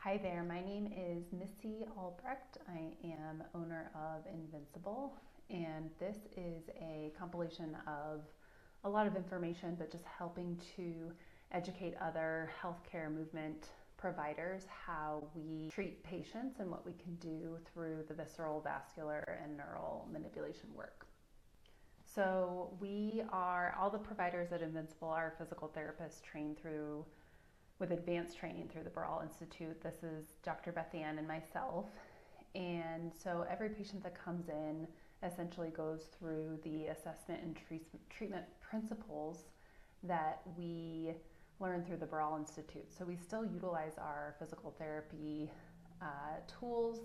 Hi there, my name is Missy Albrecht. I am owner of Invincible, and this is a compilation of a lot of information, but just helping to educate other healthcare movement providers how we treat patients and what we can do through the visceral, vascular, and neural manipulation work. So all the providers at Invincible are physical therapists trained with advanced training through the Barral Institute. This is Dr. Beth Ann and myself. And so every patient that comes in essentially goes through the assessment and treatment principles that we learn through the Barral Institute. So we still utilize our physical therapy tools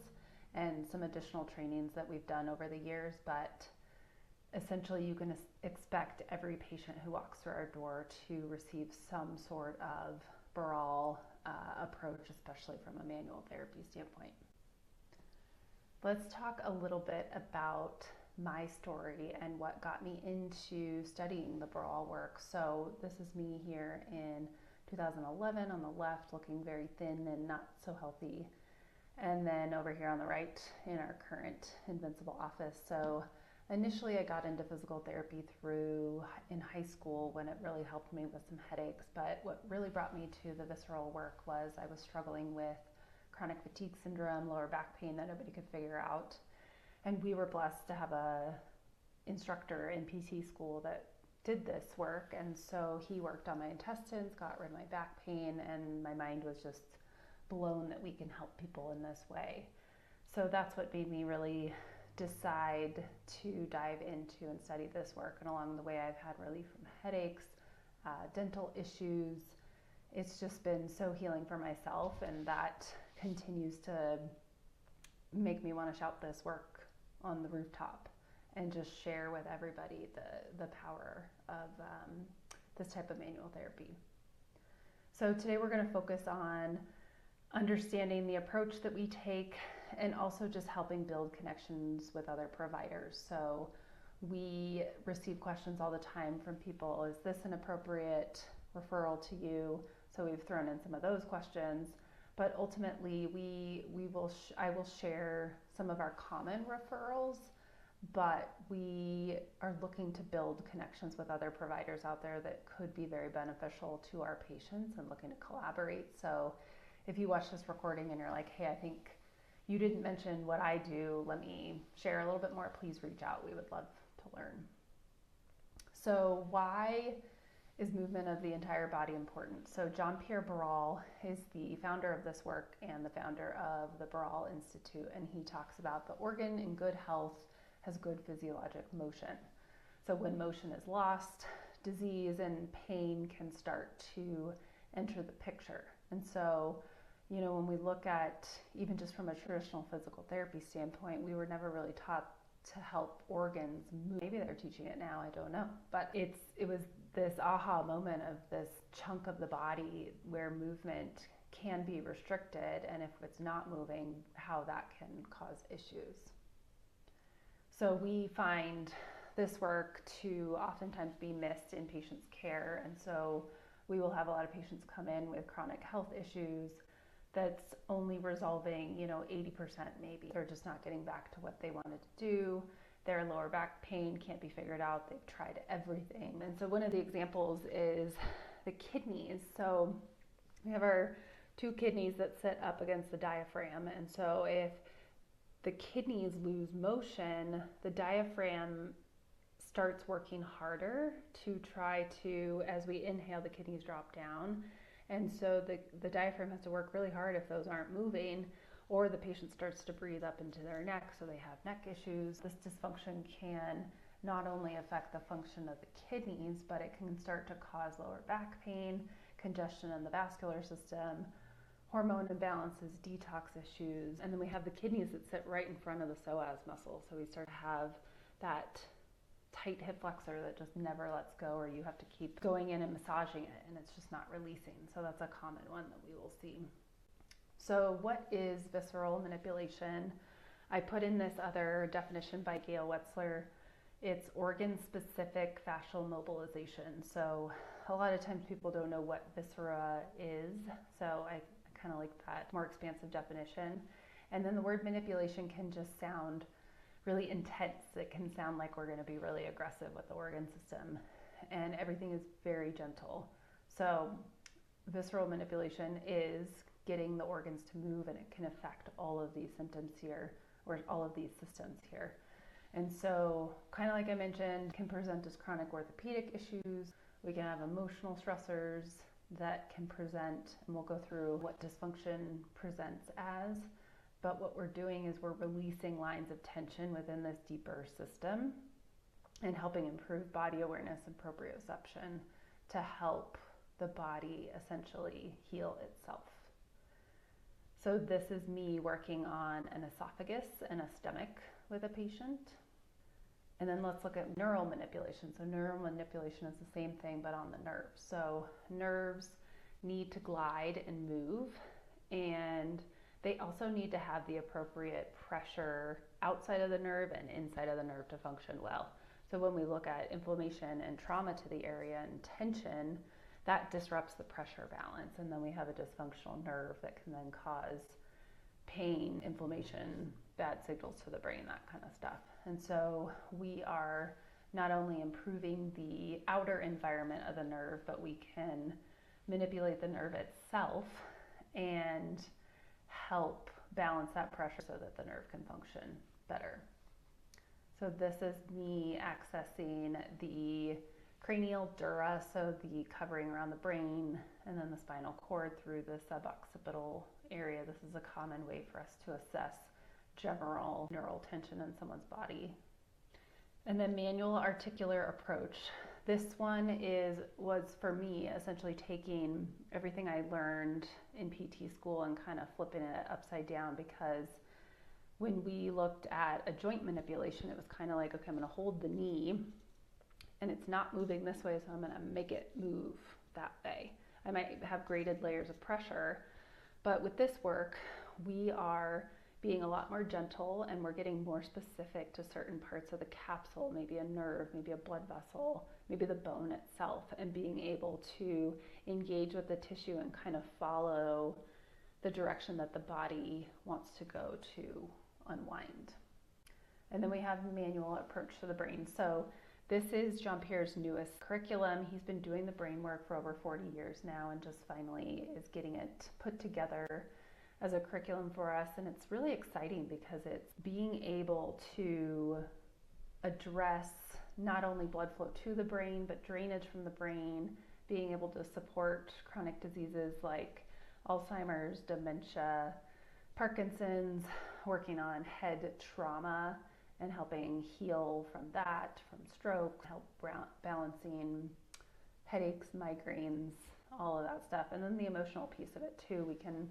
and some additional trainings that we've done over the years, but essentially you can expect every patient who walks through our door to receive some sort of Barral approach, especially from a manual therapy standpoint. Let's talk a little bit about my story and what got me into studying the Barral work. So this is me here in 2011 on the left, looking very thin and not so healthy. And then over here on the right in our current Invincible office. So initially I got into physical therapy in high school when it really helped me with some headaches, but what really brought me to the visceral work was I was struggling with chronic fatigue syndrome, lower back pain that nobody could figure out. And we were blessed to have a instructor in PT school that did this work, and so he worked on my intestines, got rid of my back pain, and my mind was just blown that we can help people in this way. So that's what made me really decide to dive into and study this work. And along the way I've had relief from headaches, dental issues. It's just been so healing for myself, and that continues to make me want to shout this work on the rooftop and just share with everybody the power of this type of manual therapy. So today we're going to focus on understanding the approach that we take and also just helping build connections with other providers. So we receive questions all the time from people. Is this an appropriate referral to you? So we've thrown in some of those questions, but ultimately I will share some of our common referrals, but we are looking to build connections with other providers out there that could be very beneficial to our patients and looking to collaborate. So if you watch this recording and you're like, hey, I think you didn't mention what I do, let me share a little bit more, please reach out. We would love to learn. So why is movement of the entire body important? So Jean-Pierre Barral is the founder of this work and the founder of the Barral Institute, and he talks about the organ in good health has good physiologic motion. So when motion is lost, disease and pain can start to enter the picture. And so when we look at, even just from a traditional physical therapy standpoint, we were never really taught to help organs move. Maybe they're teaching it now, I don't know. But it was this aha moment of this chunk of the body where movement can be restricted, and if it's not moving, how that can cause issues. So we find this work to oftentimes be missed in patients' care, and so we will have a lot of patients come in with chronic health issues that's only resolving, 80% maybe. They're just not getting back to what they wanted to do. Their lower back pain can't be figured out. They've tried everything. And so one of the examples is the kidneys. So we have our two kidneys that sit up against the diaphragm. And so if the kidneys lose motion, the diaphragm starts working harder to try to, as we inhale, the kidneys drop down. And so the diaphragm has to work really hard if those aren't moving, or the patient starts to breathe up into their neck, so they have neck issues. This dysfunction can not only affect the function of the kidneys, but it can start to cause lower back pain, congestion in the vascular system, hormone imbalances, detox issues. And then we have the kidneys that sit right in front of the psoas muscle. So we start to have that tight hip flexor that just never lets go, or you have to keep going in and massaging it and it's just not releasing. So that's a common one that we will see. So what is visceral manipulation? I put in this other definition by Gail Wetzler. It's organ-specific fascial mobilization. So a lot of times people don't know what viscera is. So I kind of like that more expansive definition. And then the word manipulation can just sound really intense. It can sound like we're going to be really aggressive with the organ system, and everything is very gentle. So visceral manipulation is getting the organs to move, and it can affect all of these symptoms here, or all of these systems here. And so, kind of like I mentioned, can present as chronic orthopedic issues. We can have emotional stressors that can present, and we'll go through what dysfunction presents as. But what we're doing is we're releasing lines of tension within this deeper system and helping improve body awareness and proprioception to help the body essentially heal itself. So this is me working on an esophagus and a stomach with a patient. And then let's look at neural manipulation. So neural manipulation is the same thing, but on the nerves. So nerves need to glide and move, and they also need to have the appropriate pressure outside of the nerve and inside of the nerve to function well. So when we look at inflammation and trauma to the area and tension, that disrupts the pressure balance, and then we have a dysfunctional nerve that can then cause pain, inflammation, bad signals to the brain, that kind of stuff. And so we are not only improving the outer environment of the nerve, but we can manipulate the nerve itself and help balance that pressure so that the nerve can function better. So this is me accessing the cranial dura, so the covering around the brain, and then the spinal cord through the suboccipital area. This is a common way for us to assess general neural tension in someone's body. And then manual articular approach. This one was for me essentially taking everything I learned in PT school and kind of flipping it upside down, because when we looked at a joint manipulation, it was kind of like, okay, I'm going to hold the knee and it's not moving this way, so I'm going to make it move that way. I might have graded layers of pressure, but with this work, we are being a lot more gentle, and we're getting more specific to certain parts of the capsule, maybe a nerve, maybe a blood vessel, maybe the bone itself, and being able to engage with the tissue and kind of follow the direction that the body wants to go to unwind. And then we have manual approach to the brain. So this is Jean-Pierre's newest curriculum. He's been doing the brain work for over 40 years now, and just finally is getting it put together as a curriculum for us. And it's really exciting because it's being able to address not only blood flow to the brain, but drainage from the brain, being able to support chronic diseases like Alzheimer's, dementia, Parkinson's, working on head trauma and helping heal from that, from stroke, help balancing headaches, migraines, all of that stuff. And then the emotional piece of it too. We can,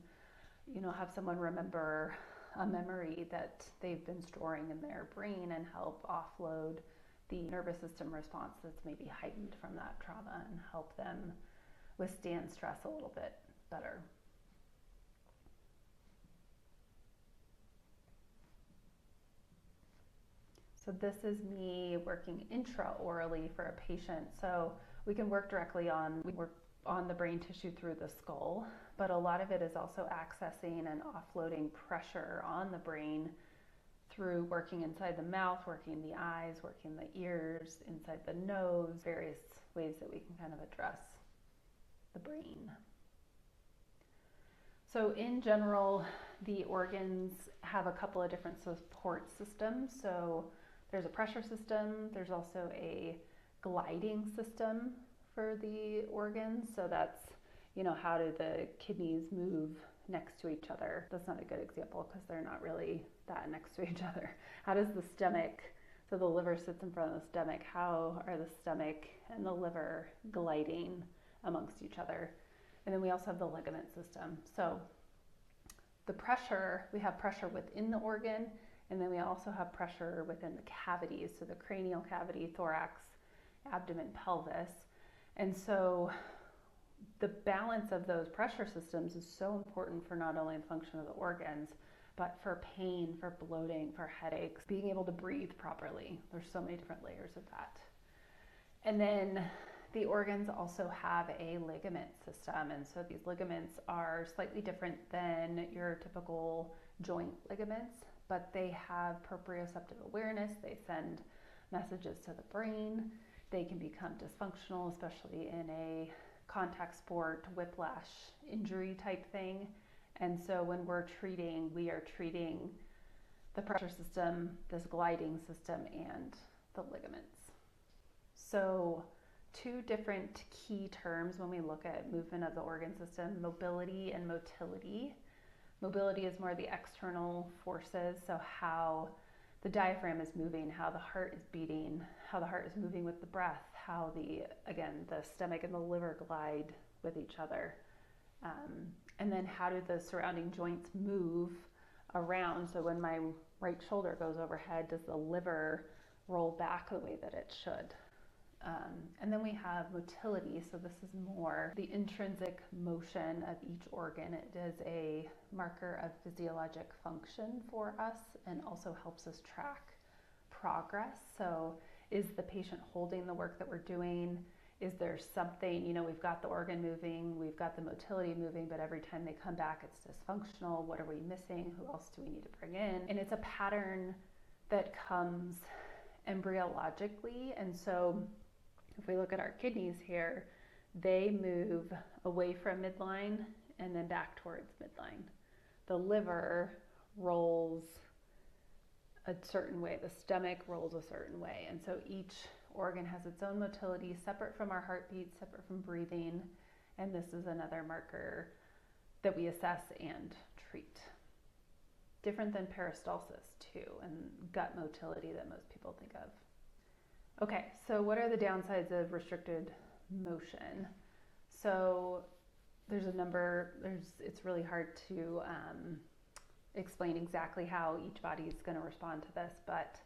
have someone remember a memory that they've been storing in their brain and help offload the nervous system response that's maybe heightened from that trauma and help them withstand stress a little bit better. So this is me working intraorally for a patient. So we can work on the brain tissue through the skull, but a lot of it is also accessing and offloading pressure on the brain through working inside the mouth, working the eyes, working the ears, inside the nose, various ways that we can kind of address the brain. So in general, the organs have a couple of different support systems. So there's a pressure system, there's also a gliding system for the organs. So that's, how do the kidneys move next to each other? That's not a good example because they're not really that next to each other. How does the stomach, so the liver sits in front of the stomach, how are the stomach and the liver gliding amongst each other? And then we also have the ligament system. So the pressure, we have pressure within the organ, and then we also have pressure within the cavities, so the cranial cavity, thorax, abdomen, pelvis. And so the balance of those pressure systems is so important for not only the function of the organs, but for pain, for bloating, for headaches, being able to breathe properly. There's so many different layers of that. And then The organs also have a ligament system, and so these ligaments are slightly different than your typical joint ligaments, but they have proprioceptive awareness. They send messages to the brain. They can become dysfunctional, especially in a contact sport, whiplash, injury type thing. And so when we're treating, we are treating the pressure system, this gliding system, and the ligaments. So two different key terms when we look at movement of the organ system: mobility and motility. Mobility is more the external forces, so how the diaphragm is moving, how the heart is beating, how the heart is moving with the breath, how the stomach and the liver glide with each other. And then how do the surrounding joints move around? So when my right shoulder goes overhead, does the liver roll back the way that it should? And then we have motility, so this is more the intrinsic motion of each organ. It is a marker of physiologic function for us and also helps us track progress. So is the patient holding the work that we're doing? Is there something, we've got the organ moving, we've got the motility moving, but every time they come back it's dysfunctional. What are we missing? Who else do we need to bring in? And it's a pattern that comes embryologically, and so if we look at our kidneys here, they move away from midline and then back towards midline. The liver rolls a certain way, the stomach rolls a certain way, and so each organ has its own motility, separate from our heartbeat, separate from breathing, and this is another marker that we assess and treat. Different than peristalsis too, and gut motility that most people think of. Okay, so what are the downsides of restricted motion? So there's a number, it's really hard to explain exactly how each body is going to respond to this, but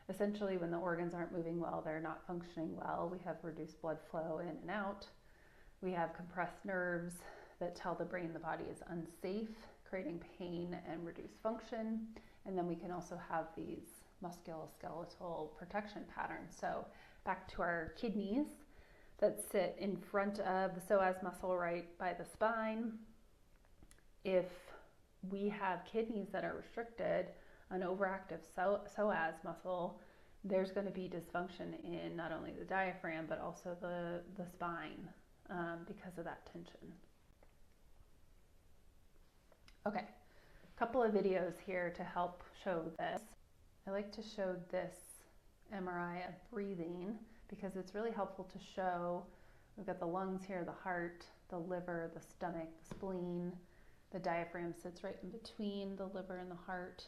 essentially when the organs aren't moving well, they're not functioning well. We have reduced blood flow in and out. We have compressed nerves that tell the brain the body is unsafe, creating pain and reduced function. And then we can also have these musculoskeletal protection patterns. So back to our kidneys that sit in front of the psoas muscle right by the spine. If we have kidneys that are restricted, an overactive psoas muscle, there's going to be dysfunction in not only the diaphragm but also the spine because of that tension. Okay, a couple of videos here to help show this. I like to show this MRI of breathing because it's really helpful to show. We've got the lungs here, the heart, the liver, the stomach, the spleen. The diaphragm sits right in between the liver and the heart.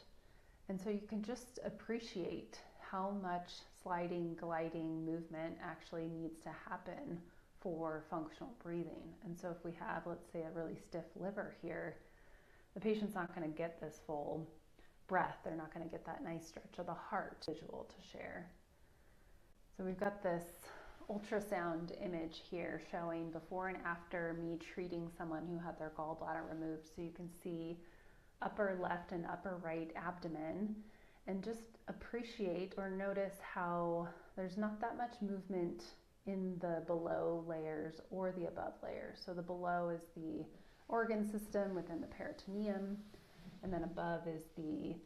And so you can just appreciate how much sliding, gliding movement actually needs to happen for functional breathing. And so if we have, let's say, a really stiff liver here, the patient's not going to get this full breath. They're not going to get that nice stretch of the heart visual to share. So we've got this ultrasound image here showing before and after me treating someone who had their gallbladder removed. So you can see upper left and upper right abdomen, and just appreciate or notice how there's not that much movement in the below layers or the above layers. So the below is the organ system within the peritoneum, and then above is the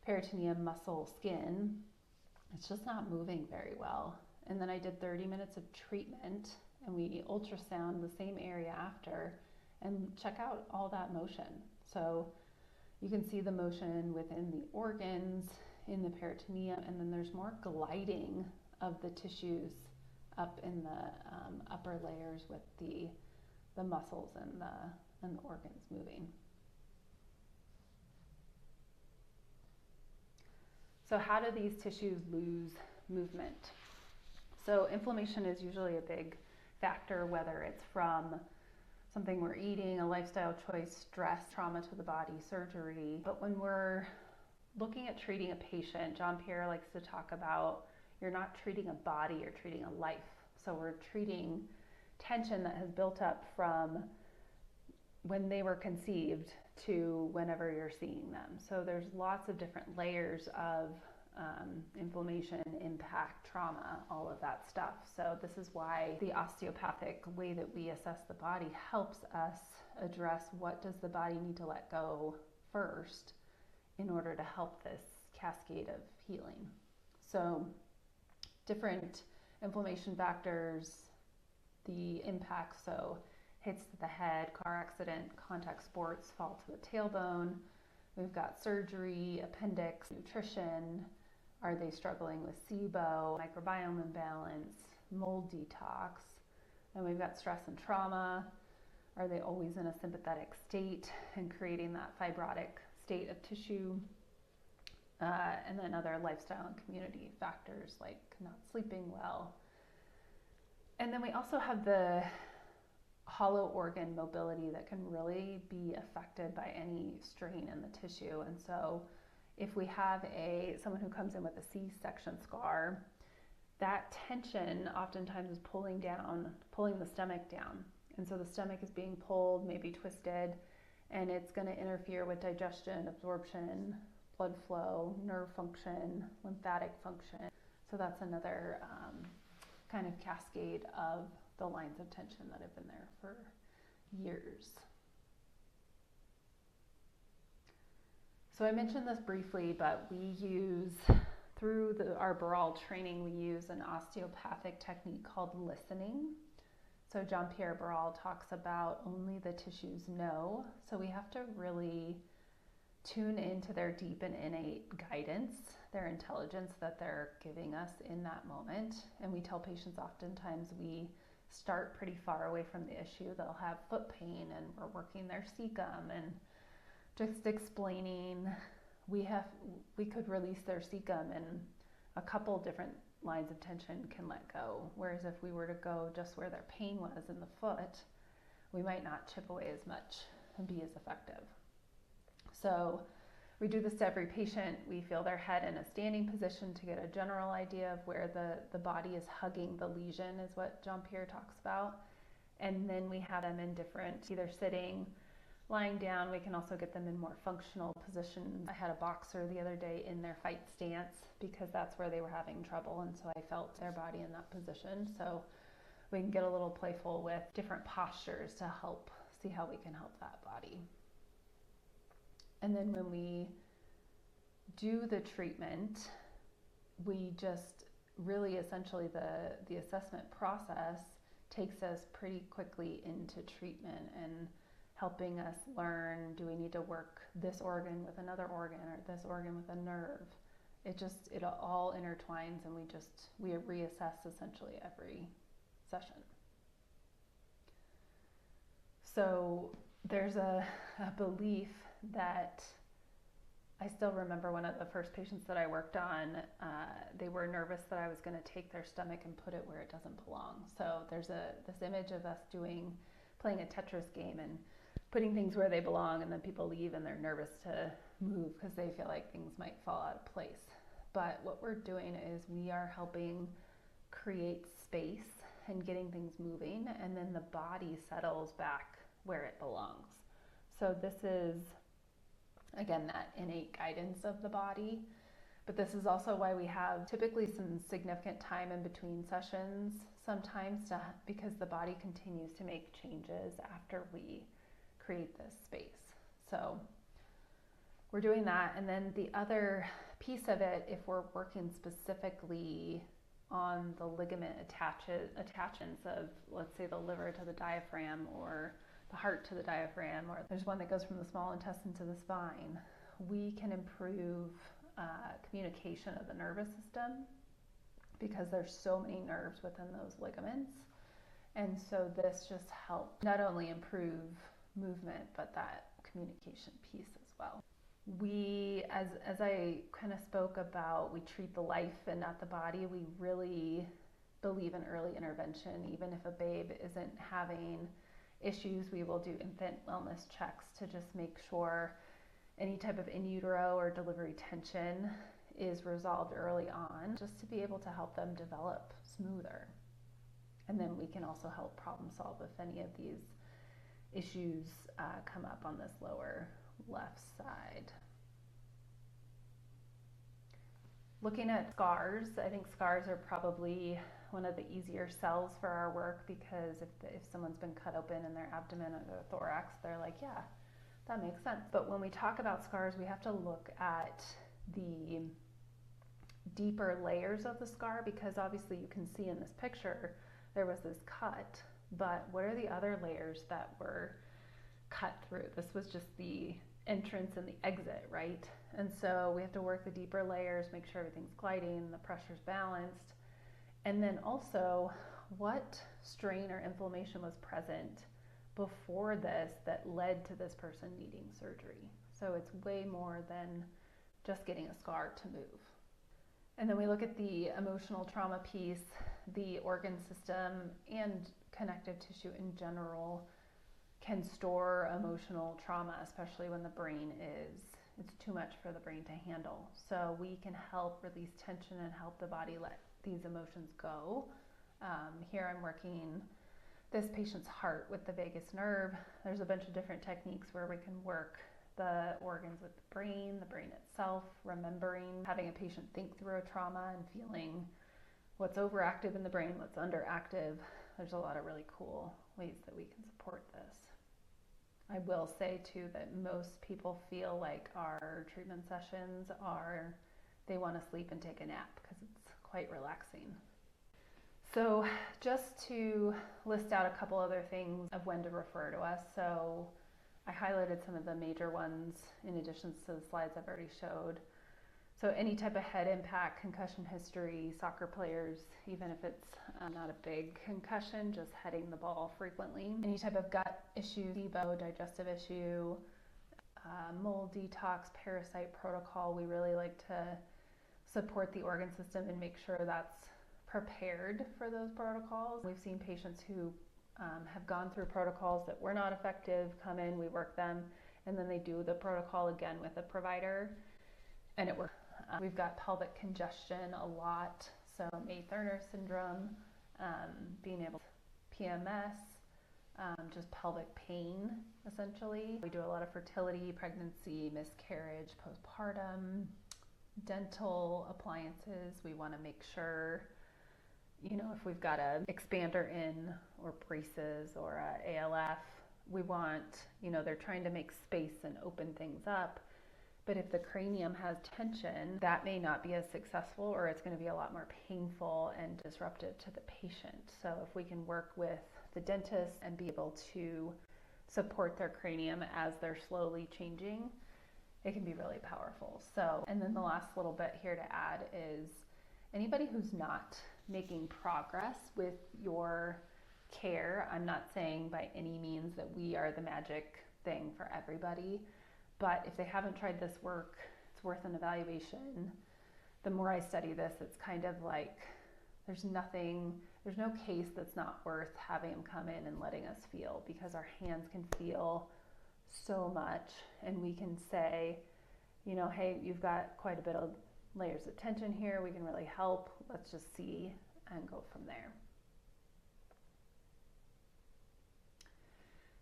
peritoneum muscle skin. It's just not moving very well. And then I did 30 minutes of treatment, and we ultrasound the same area after and check out all that motion. So you can see the motion within the organs, in the peritoneum, and then there's more gliding of the tissues up in the upper layers with the muscles and the organs moving. So how do these tissues lose movement? So inflammation is usually a big factor, whether it's from something we're eating, a lifestyle choice, stress, trauma to the body, surgery. But when we're looking at treating a patient, John Pierre likes to talk about you're not treating a body, you're treating a life. So we're treating tension that has built up from when they were conceived to whenever you're seeing them. So there's lots of different layers of inflammation, impact, trauma, all of that stuff. So this is why the osteopathic way that we assess the body helps us address what does the body need to let go first in order to help this cascade of healing. So different inflammation factors, the impact, so hits to the head, car accident, contact sports, fall to the tailbone. We've got surgery, appendix, nutrition. Are they struggling with SIBO, microbiome imbalance, mold detox? And we've got stress and trauma. Are they always in a sympathetic state and creating that fibrotic state of tissue? And then other lifestyle and community factors like not sleeping well. And then we also have the hollow organ mobility that can really be affected by any strain in the tissue. And so if we have someone who comes in with a C-section scar, that tension oftentimes is pulling the stomach down. And so the stomach is being pulled, maybe twisted, and it's going to interfere with digestion, absorption, blood flow, nerve function, lymphatic function. So that's another kind of cascade of the lines of tension that have been there for years. So I mentioned this briefly, but we use, through our Barral training, we use an osteopathic technique called listening. So Jean-Pierre Barral talks about only the tissues know. So we have to really tune into their deep and innate guidance, their intelligence that they're giving us in that moment. And we tell patients oftentimes we start pretty far away from the issue. They'll have foot pain and we're working their cecum and just explaining we could release their cecum and a couple different lines of tension can let go. Whereas if we were to go just where their pain was in the foot, we might not chip away as much and be as effective. So we do this to every patient. We feel their head in a standing position to get a general idea of where the body is hugging the lesion, is what Jean-Pierre talks about. And then we have them in different, either sitting, lying down. We can also get them in more functional positions. I had a boxer the other day in their fight stance because that's where they were having trouble. And so I felt their body in that position. So we can get a little playful with different postures to help see how we can help that body. And then when we do the treatment, we just really essentially the assessment process takes us pretty quickly into treatment and helping us learn, do we need to work this organ with another organ or this organ with a nerve? It all intertwines and we reassess essentially every session. So there's a belief that I still remember one of the first patients that I worked on, they were nervous that I was going to take their stomach and put it where it doesn't belong. So there's this image of us playing a Tetris game and putting things where they belong, and then people leave and they're nervous to move because they feel like things might fall out of place. But what we're doing is we are helping create space and getting things moving, and then the body settles back where it belongs. So this is, again, that innate guidance of the body. But this is also why we have typically some significant time in between sessions sometimes because the body continues to make changes after we create this space. So we're doing that. And then the other piece of it, if we're working specifically on the ligament attachments of, let's say, the liver to the diaphragm or the heart to the diaphragm, or there's one that goes from the small intestine to the spine, we can improve communication of the nervous system because there's so many nerves within those ligaments. And so this just helps not only improve movement, but that communication piece as well. We, as I kind of spoke about, we treat the life and not the body. We really believe in early intervention. Even if a babe isn't having issues, we will do infant wellness checks to just make sure any type of in utero or delivery tension is resolved early on, just to be able to help them develop smoother. And then we can also help problem solve if any of these issues come up on this lower left side. Looking at scars, I think scars are probably one of the easier sells for our work, because if someone's been cut open in their abdomen or their thorax, they're like, yeah, that makes sense. But when we talk about scars, we have to look at the deeper layers of the scar, because obviously you can see in this picture there was this cut, but what are the other layers that were cut through? This was just the entrance and the exit, right? And so we have to work the deeper layers, make sure everything's gliding, the pressure's balanced, and then also what strain or inflammation was present before this that led to this person needing surgery. So it's way more than just getting a scar to move. And then we look at the emotional trauma piece, the organ system and connective tissue in general can store emotional trauma, especially when the brain it's too much for the brain to handle. So we can help release tension and help the body let these emotions go. Here I'm working this patient's heart with the vagus nerve. There's a bunch of different techniques where we can work the organs with the brain itself, remembering, having a patient think through a trauma and feeling what's overactive in the brain, what's underactive. There's a lot of really cool ways that we can support this. I will say too that most people feel like our treatment sessions they want to sleep and take a nap because it's quite relaxing. So just to list out a couple other things of when to refer to us. So I highlighted some of the major ones in addition to the slides I've already showed. So any type of head impact, concussion history, soccer players, even if it's not a big concussion, just heading the ball frequently. Any type of gut issue, SIBO, digestive issue, mold detox, parasite protocol. We really like to support the organ system and make sure that's prepared for those protocols. We've seen patients who have gone through protocols that were not effective, come in, we work them, and then they do the protocol again with a provider, and it works. We've got pelvic congestion a lot, so May-Thurner syndrome, being able to PMS, just pelvic pain, essentially. We do a lot of fertility, pregnancy, miscarriage, postpartum, dental appliances. We want to make sure, if we've got an expander in or braces or a ALF, we want, they're trying to make space and open things up. But if the cranium has tension, that may not be as successful, or it's going to be a lot more painful and disruptive to the patient. So if we can work with the dentist and be able to support their cranium as they're slowly changing, it can be really powerful. So, and then the last little bit here to add is anybody who's not making progress with your care, I'm not saying by any means that we are the magic thing for everybody, but if they haven't tried this work, it's worth an evaluation. The more I study this, it's kind of like there's no case that's not worth having them come in and letting us feel, because our hands can feel so much, and we can say, hey, you've got quite a bit of layers of tension here, we can really help, let's just see and go from there.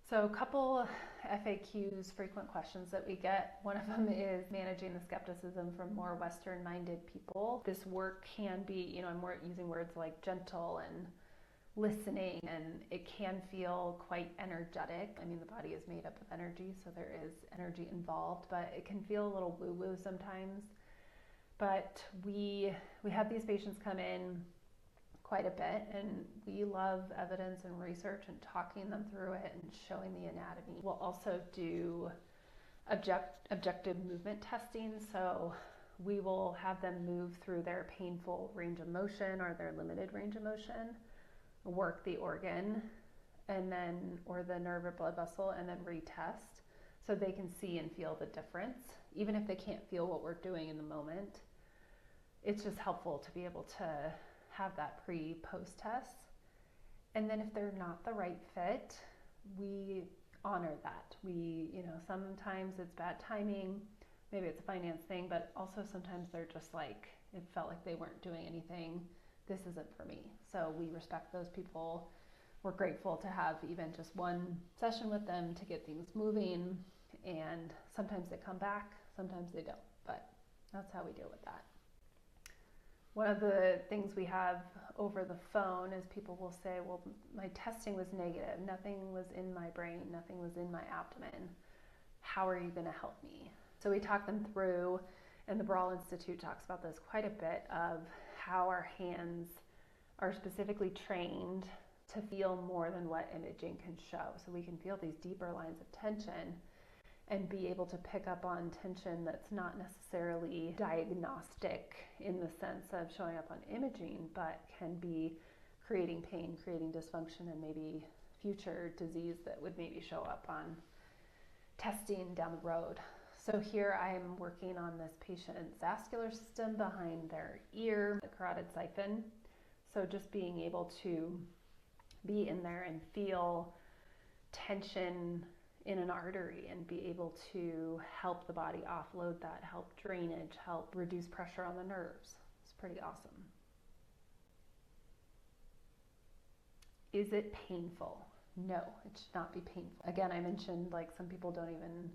So a couple FAQs, frequent questions that we get. One of them is managing the skepticism from more Western-minded people. This work can be, I'm using words like gentle and listening, and it can feel quite energetic. I mean, the body is made up of energy, so there is energy involved, but it can feel a little woo-woo sometimes. But we have these patients come in quite a bit, and we love evidence and research and talking them through it and showing the anatomy. We'll also do objective movement testing, so we will have them move through their painful range of motion or their limited range of motion, work the organ and then, or the nerve or blood vessel, and then retest so they can see and feel the difference. Even if they can't feel what we're doing in the moment, it's just helpful to be able to have that pre-post test. And then if they're not the right fit, we honor that. Sometimes it's bad timing, maybe it's a finance thing, but also sometimes they're just like, it felt like they weren't doing anything, this isn't for me. So we respect those people. We're grateful to have even just one session with them to get things moving, and sometimes they come back, sometimes they don't, but that's how we deal with that. One of the things we have over the phone is people will say, well, my testing was negative. Nothing was in my brain. Nothing was in my abdomen. How are you going to help me? So we talk them through, and the Barral Institute talks about this quite a bit, of how our hands are specifically trained to feel more than what imaging can show. So we can feel these deeper lines of tension and be able to pick up on tension that's not necessarily diagnostic in the sense of showing up on imaging, but can be creating pain, creating dysfunction, and maybe future disease that would maybe show up on testing down the road. So here I am working on this patient's vascular system behind their ear, the carotid siphon. So just being able to be in there and feel tension in an artery and be able to help the body offload that, help drainage, help reduce pressure on the nerves. It's pretty awesome. Is it painful? No, it should not be painful. Again, I mentioned like some people don't even,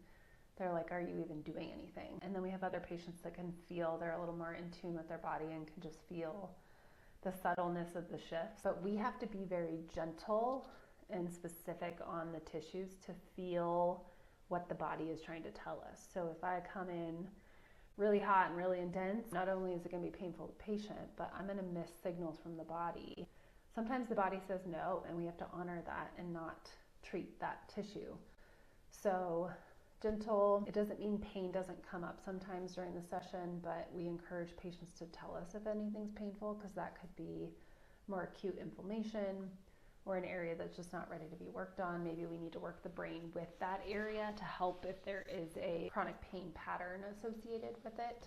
they're like, are you even doing anything? And then we have other patients that can feel, they're a little more in tune with their body and can just feel the subtleness of the shifts. But we have to be very gentle and specific on the tissues to feel what the body is trying to tell us. So if I come in really hot and really intense, not only is it going to be painful to the patient, but I'm going to miss signals from the body. Sometimes the body says no, and we have to honor that and not treat that tissue. So gentle, it doesn't mean pain doesn't come up sometimes during the session, but we encourage patients to tell us if anything's painful, because that could be more acute inflammation or an area that's just not ready to be worked on. Maybe we need to work the brain with that area to help if there is a chronic pain pattern associated with it.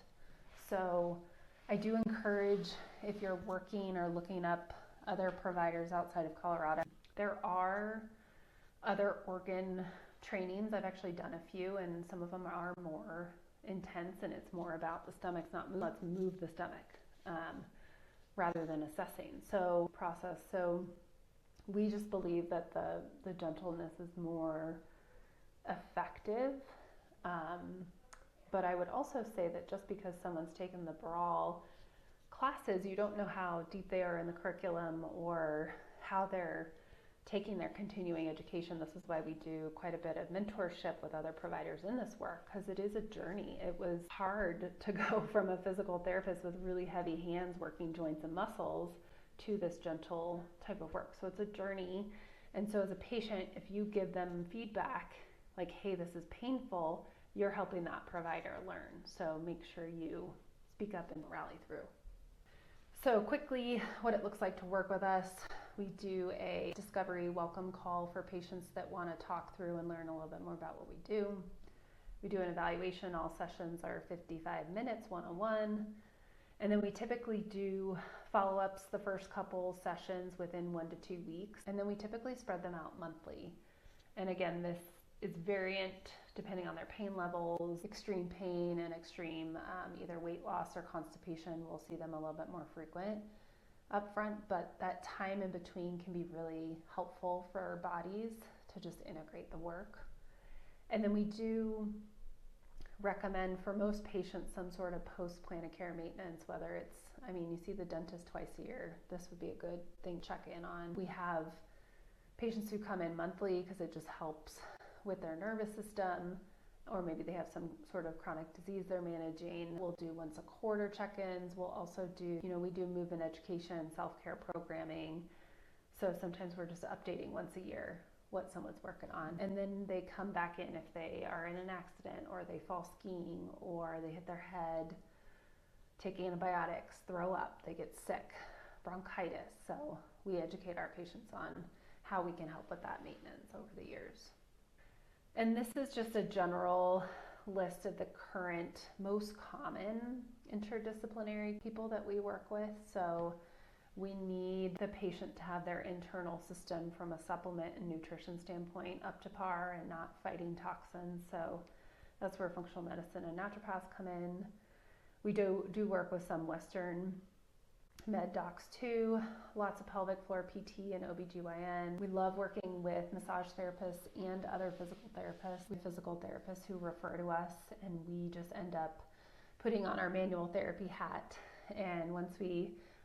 So I do encourage, if you're working or looking up other providers outside of Colorado, there are other organ trainings. I've actually done a few, and some of them are more intense, and it's more about the stomach's not moving. Let's move the stomach rather than assessing. So process. So we just believe that the gentleness is more effective. But I would also say that just because someone's taken the Barral classes, you don't know how deep they are in the curriculum or how they're taking their continuing education. This is why we do quite a bit of mentorship with other providers in this work, because it is a journey. It was hard to go from a physical therapist with really heavy hands working joints and muscles to this gentle type of work. So it's a journey. And so as a patient, if you give them feedback like, hey, this is painful, you're helping that provider learn. So make sure you speak up and rally through. So quickly, what it looks like to work with us. We do a discovery welcome call for patients that want to talk through and learn a little bit more about what we do. We do an evaluation. All sessions are 55 minutes, one-on-one. And then we typically do follow-ups the first couple sessions within 1 to 2 weeks. And then we typically spread them out monthly. And again, this is variant depending on their pain levels. Extreme pain and extreme either weight loss or constipation, we'll see them a little bit more frequent up front, but that time in between can be really helpful for our bodies to just integrate the work. And then we do recommend for most patients some sort of post-plan of care maintenance, whether it's, I mean, you see the dentist twice a year, this would be a good thing to check in on. We have patients who come in monthly because it just helps with their nervous system, or maybe they have some sort of chronic disease they're managing. We'll do once a quarter check-ins. We'll also do, we do movement education, self-care programming. So sometimes we're just updating once a year what someone's working on. And then they come back in if they are in an accident or they fall skiing or they hit their head, take antibiotics, throw up, they get sick, bronchitis. So we educate our patients on how we can help with that maintenance over the years. And this is just a general list of the current most common interdisciplinary people that we work with. So we need the patient to have their internal system from a supplement and nutrition standpoint up to par and not fighting toxins. So that's where functional medicine and naturopaths come in. We do work with some Western med docs too, lots of pelvic floor PT and OBGYN. We love working with massage therapists and other physical therapists. We have physical therapists who refer to us, and we just end up putting on our manual therapy hat And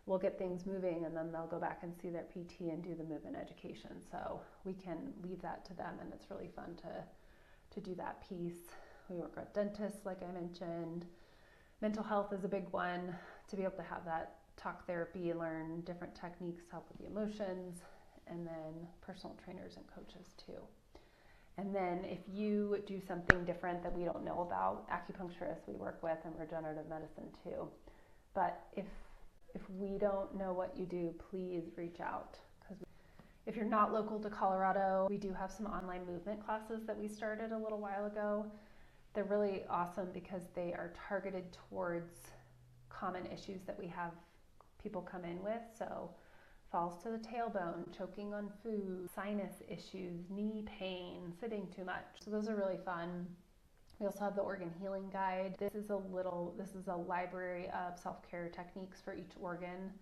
we'll get things moving, and then they'll go back and see their PT and do the movement education. So we can leave that to them, and it's really fun to do that piece. We work with dentists, like I mentioned. Mental health is a big one, to be able to have that talk therapy, learn different techniques to help with the emotions, and then personal trainers and coaches too. And then if you do something different that we don't know about, acupuncturists we work with, and regenerative medicine too. But if we don't know what you do, please reach out. Because if you're not local to Colorado, we do have some online movement classes that we started a little while ago. They're really awesome because they are targeted towards common issues that we have people come in with. So falls to the tailbone, choking on food, sinus issues, knee pain, sitting too much. So those are really fun. We also have the organ healing guide. This is a library of self-care techniques for each organ.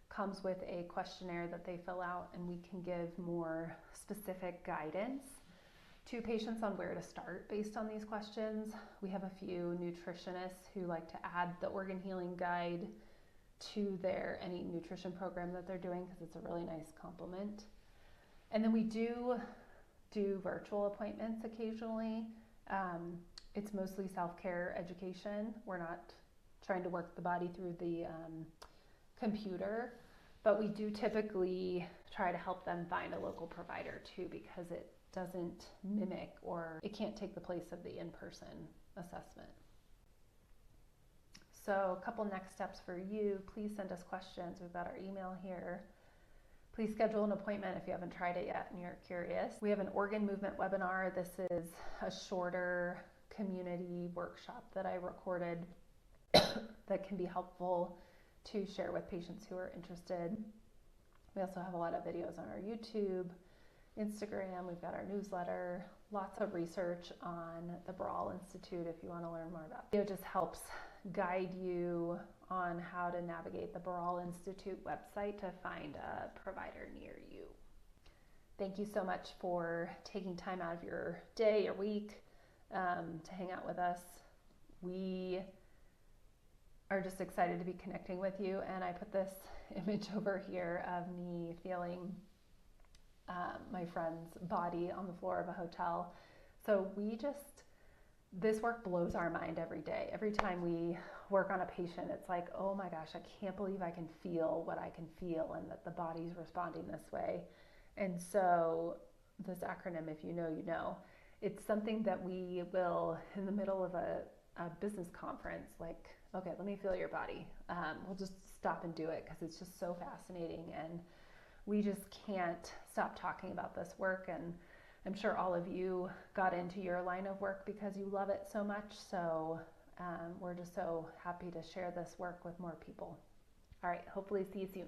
Comes with a questionnaire that they fill out, and we can give more specific guidance to patients on where to start based on these questions. We have a few nutritionists who like to add the organ healing guide to any nutrition program that they're doing, because it's a really nice complement. And then we do virtual appointments occasionally. It's mostly self-care education. We're not trying to work the body through the computer, but we do typically try to help them find a local provider too, because it doesn't mimic, or it can't take the place of the in-person assessment. So a couple next steps for you. Please send us questions. We've got our email here. Please schedule an appointment if you haven't tried it yet and you're curious. We have an organ movement webinar. This is a shorter community workshop that I recorded that can be helpful to share with patients who are interested. We also have a lot of videos on our YouTube, Instagram. We've got our newsletter, lots of research on the Barral Institute if you want to learn more about it. It just helps guide you on how to navigate the Barral Institute website to find a provider near you. Thank you so much for taking time out of your day or week to hang out with us. We are just excited to be connecting with you, and I put this image over here of me feeling my friend's body on the floor of a hotel. So this work blows our mind every day. Every time we work on a patient, it's like, oh my gosh, I can't believe I can feel what I can feel, and that the body's responding this way. And so this acronym, if you know, you know, it's something that we will, in the middle of a business conference, like, okay, let me feel your body. We'll just stop and do it because it's just so fascinating, and we just can't stop talking about this work. And I'm sure all of you got into your line of work because you love it so much. So we're just so happy to share this work with more people. All right, hopefully see you soon.